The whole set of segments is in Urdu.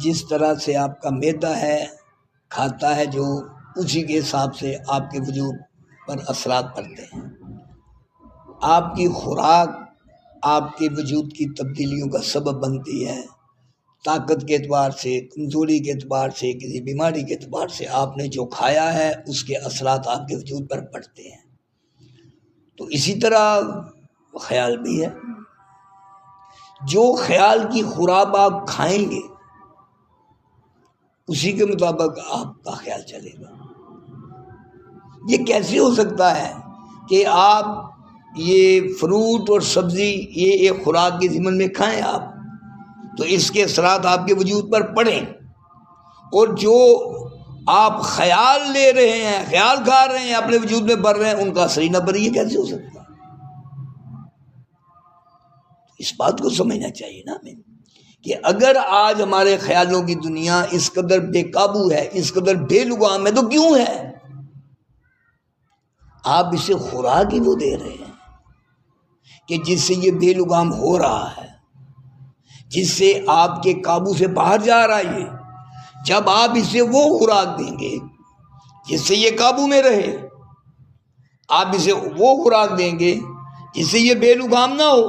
جس طرح سے آپ کا معدہ ہے کھاتا ہے جو اسی کے حساب سے آپ کے وجود پر اثرات پڑتے ہیں۔ آپ کی خوراک آپ کے وجود کی تبدیلیوں کا سبب بنتی ہے۔ طاقت کے اعتبار سے، کمزوری کے اعتبار سے، کسی بیماری کے اعتبار سے آپ نے جو کھایا ہے اس کے اثرات آپ کے وجود پر پڑتے ہیں۔ تو اسی طرح خیال بھی ہے، جو خیال کی خوراک آپ کھائیں گے اسی کے مطابق آپ کا خیال چلے گا۔ یہ کیسے ہو سکتا ہے کہ آپ یہ فروٹ اور سبزی یہ ایک خوراک کے ضمن میں کھائیں آپ تو اس کے اثرات آپ کے وجود پر پڑیں، اور جو آپ خیال لے رہے ہیں، خیال کھا رہے ہیں، اپنے وجود میں بڑھ رہے ہیں، ان کا اثر ہی نہ پڑے، یہ کیسے ہو سکتا ہے؟ اس بات کو سمجھنا چاہیے نا ہمیں کہ اگر آج ہمارے خیالوں کی دنیا اس قدر بے قابو ہے، اس قدر بے لگام ہے، تو کیوں ہے؟ آپ اسے خوراک ہی وہ دے رہے ہیں کہ جس سے یہ بے لگام ہو رہا ہے، جس سے آپ کے قابو سے باہر جا رہا ہے۔ یہ جب آپ اسے وہ خوراک دیں گے جس سے یہ قابو میں رہے، آپ اسے وہ خوراک دیں گے جس سے یہ بے لگام نہ ہو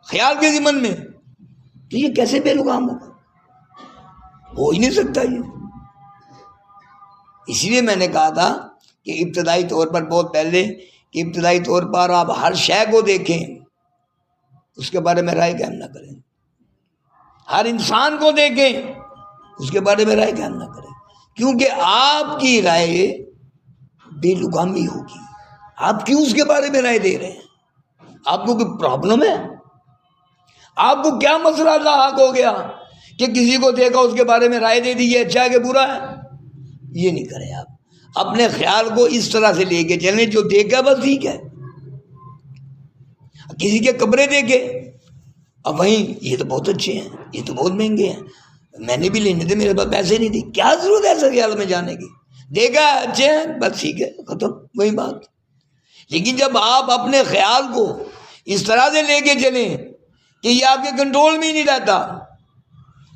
خیال کے ضمن میں، تو یہ کیسے بے لگام ہوگا؟ ہو ہی نہیں سکتا یہ۔ اسی لیے میں نے کہا تھا کہ ابتدائی طور پر، بہت پہلے، کہ ابتدائی طور پر آپ ہر شے کو دیکھیں، اس کے بارے میں رائے قائم نہ کریں۔ ہر انسان کو دیکھیں، اس کے بارے میں رائے قائم نہ کریں، کیونکہ آپ کی رائے بے لگامی ہوگی۔ آپ کیوں اس کے بارے میں رائے دے رہے ہیں؟ آپ کو کوئی پرابلم ہے؟ آپ کو کیا مسئلہ لاحق ہو گیا کہ کسی کو دیکھا اس کے بارے میں رائے دے دی یہ اچھا ہے کہ برا ہے؟ یہ نہیں کریں۔ آپ اپنے خیال کو اس طرح سے لے کے چلیں، جو دیکھا بس ٹھیک ہے۔ کسی کے کپڑے دیکھے، اب وہیں یہ تو بہت اچھے ہیں، یہ تو بہت مہنگے ہیں، میں نے بھی لینے تھے، میرے پاس پیسے نہیں تھے، کیا ضرورت ہے ایسے خیال میں جانے کی؟ دیکھا اچھے ہیں بس ٹھیک ہے، ختم، وہی بات۔ لیکن جب آپ اپنے خیال کو اس طرح سے لے کے چلیں کہ یہ آپ کے کنٹرول میں ہی نہیں رہتا،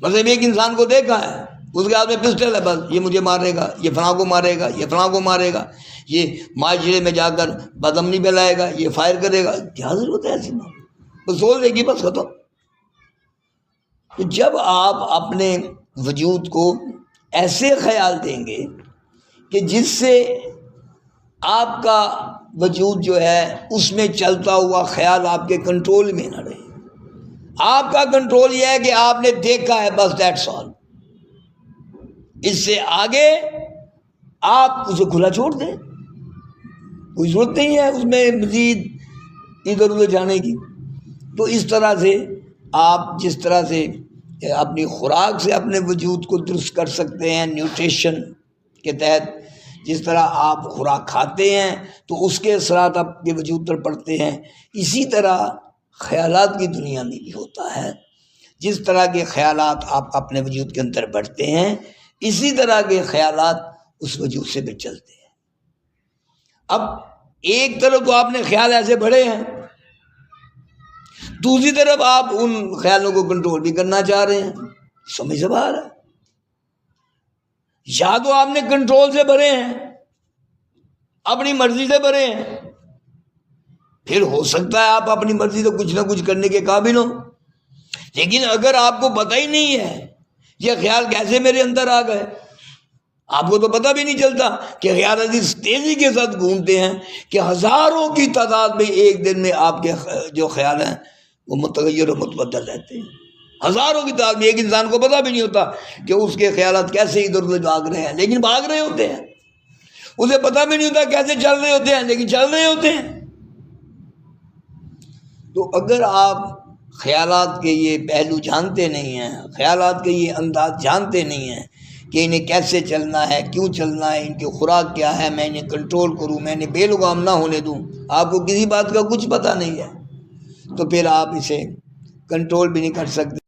مطلب ایک انسان کو دیکھا ہے، اس کے ہاتھ میں پسٹل ہے، بس یہ مجھے مارے گا، یہ فلاں کو مارے گا، یہ فلاں کو مارے گا، یہ معاشرے میں جا کر بدامنی پھیلائے گا، یہ فائر کرے گا، کیا ضرورت ہے ایسی بات؟ بس سوچ دے گی، بس ختم۔ تو جب آپ اپنے وجود کو ایسے خیال دیں گے کہ جس سے آپ کا وجود جو ہے اس میں چلتا ہوا خیال آپ کے کنٹرول میں نہ رہے، آپ کا کنٹرول یہ ہے کہ آپ نے دیکھا ہے، بس دیٹس آل، اس سے آگے آپ اسے کھلا چھوڑ دیں، کوئی ضرورت نہیں ہے اس میں مزید ادھر ادھر جانے کی۔ تو اس طرح سے آپ جس طرح سے اپنی خوراک سے اپنے وجود کو درست کر سکتے ہیں، نیوٹریشن کے تحت جس طرح آپ خوراک کھاتے ہیں تو اس کے اثرات آپ کے وجود پر پڑتے ہیں، اسی طرح خیالات کی دنیا میں بھی ہوتا ہے۔ جس طرح کے خیالات آپ اپنے وجود کے اندر بڑھتے ہیں، اسی طرح کے خیالات اس وجود سے بھی چلتے ہیں۔ اب ایک طرف تو آپ نے خیال ایسے بڑھے ہیں، دوسری طرف آپ ان خیالوں کو کنٹرول بھی کرنا چاہ رہے ہیں، سمجھ سے باہر ہے۔ یا تو آپ نے کنٹرول سے بھرے ہیں، اپنی مرضی سے بھرے ہیں، پھر ہو سکتا ہے آپ اپنی مرضی سے کچھ نہ کچھ کرنے کے قابل ہوں، لیکن اگر آپ کو پتہ ہی نہیں ہے یہ خیال کیسے میرے اندر آ گئے، آپ کو تو پتہ بھی نہیں چلتا کہ خیالات اس تیزی کے ساتھ گھومتے ہیں کہ ہزاروں کی تعداد میں ایک دن میں آپ کے جو خیال ہیں وہ متغیر و متبدل رہتے ہیں، ہزاروں کی تعداد میں۔ ایک انسان کو پتہ بھی نہیں ہوتا کہ اس کے خیالات کیسے ادھر ادھر بھاگ رہے ہیں، لیکن بھاگ رہے ہوتے ہیں۔ اسے پتہ بھی نہیں ہوتا کیسے چل رہے ہوتے ہیں، لیکن چل رہے ہوتے ہیں۔ تو اگر آپ خیالات کے یہ پہلو جانتے نہیں ہیں، خیالات کے یہ انداز جانتے نہیں ہیں کہ انہیں کیسے چلنا ہے، کیوں چلنا ہے، ان کی خوراک کیا ہے، میں انہیں کنٹرول کروں، میں انہیں بے لگام نہ ہونے دوں، آپ کو کسی بات کا کچھ پتہ نہیں ہے، تو پھر آپ اسے کنٹرول بھی نہیں کر سکتے۔